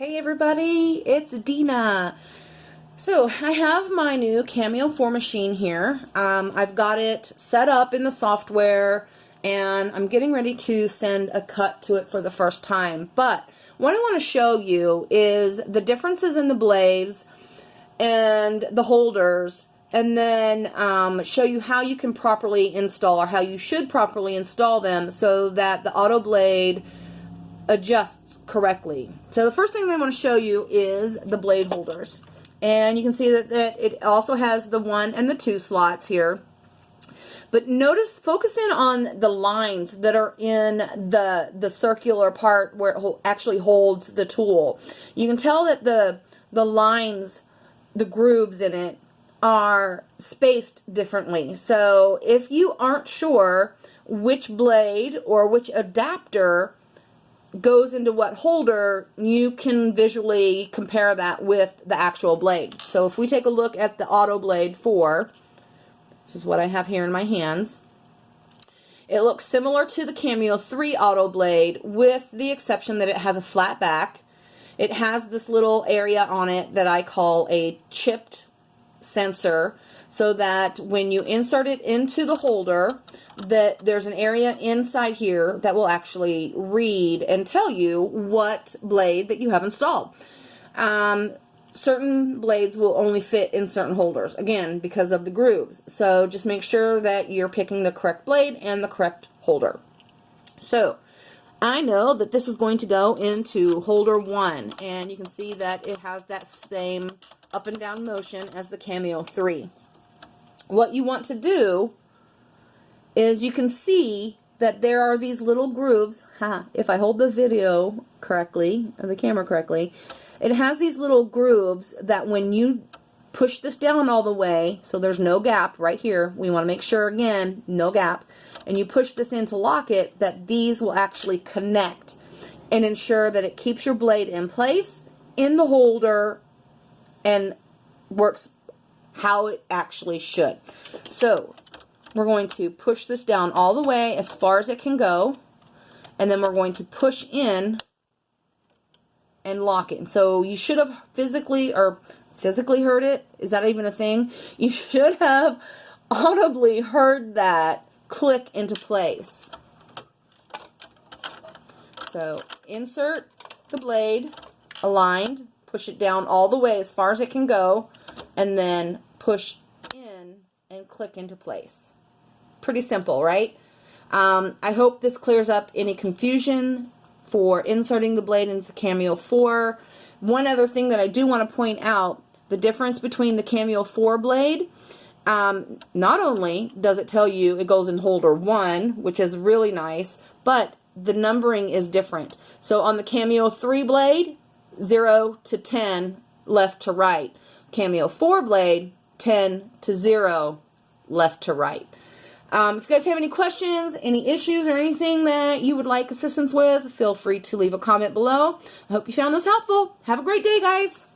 Hey everybody, it's Dina. So I have my new Cameo 4 machine here. I've got it set up in the software and I'm getting ready to send a cut to it for the first time. But what I want to show you is the differences in the blades and the holders, and then show you how you can properly install, or how you should properly install them so that the auto blade adjusts correctly. So the first thing I want to show you is the blade holders, and you can see that it also has the 1 and the 2 slots here. But notice, focus in on the lines that are in the circular part where it actually holds the tool. You can tell that the lines, the grooves in it, are spaced differently. So if you aren't sure which blade or which adapter goes into what holder, you can visually compare that with the actual blade. So if we take a look at the Auto Blade 4, this is what I have here in my hands. It looks similar to the Cameo 3 Auto Blade, with the exception that it has a flat back. It has this little area on it that I call a chipped sensor, so that when you insert it into the holder, that there's an area inside here that will actually read and tell you what blade that you have installed. Certain blades will only fit in certain holders, again, because of the grooves. So just make sure that you're picking the correct blade and the correct holder. So I know that this is going to go into holder 1, and you can see that it has that same up and down motion as the Cameo 3. What you want to do is, you can see that there are these little grooves. If I hold the video correctly, or the camera correctly, it has these little grooves that when you push this down all the way, so there's no gap right here, we want to make sure, again, no gap, and you push this in to lock it, that these will actually connect and ensure that it keeps your blade in place in the holder and works how it actually should. So we're going to push this down all the way as far as it can go, and then we're going to push in and lock it. So you should have physically heard it. Is that even a thing? You should have audibly heard that click into place. So insert the blade aligned, push it down all the way as far as it can go, and then push in and click into place. Pretty simple, right? I hope this clears up any confusion for inserting the blade into the Cameo 4. One other thing that I do want to point out, the difference between the Cameo 4 blade, not only does it tell you it goes in holder 1, which is really nice, but the numbering is different. So on the Cameo 3 blade, 0 to 10, left to right. Cameo 4 blade, 10 to 0, left to right. If you guys have any questions, any issues, or anything that you would like assistance with, feel free to leave a comment below. I hope you found this helpful. Have a great day, guys.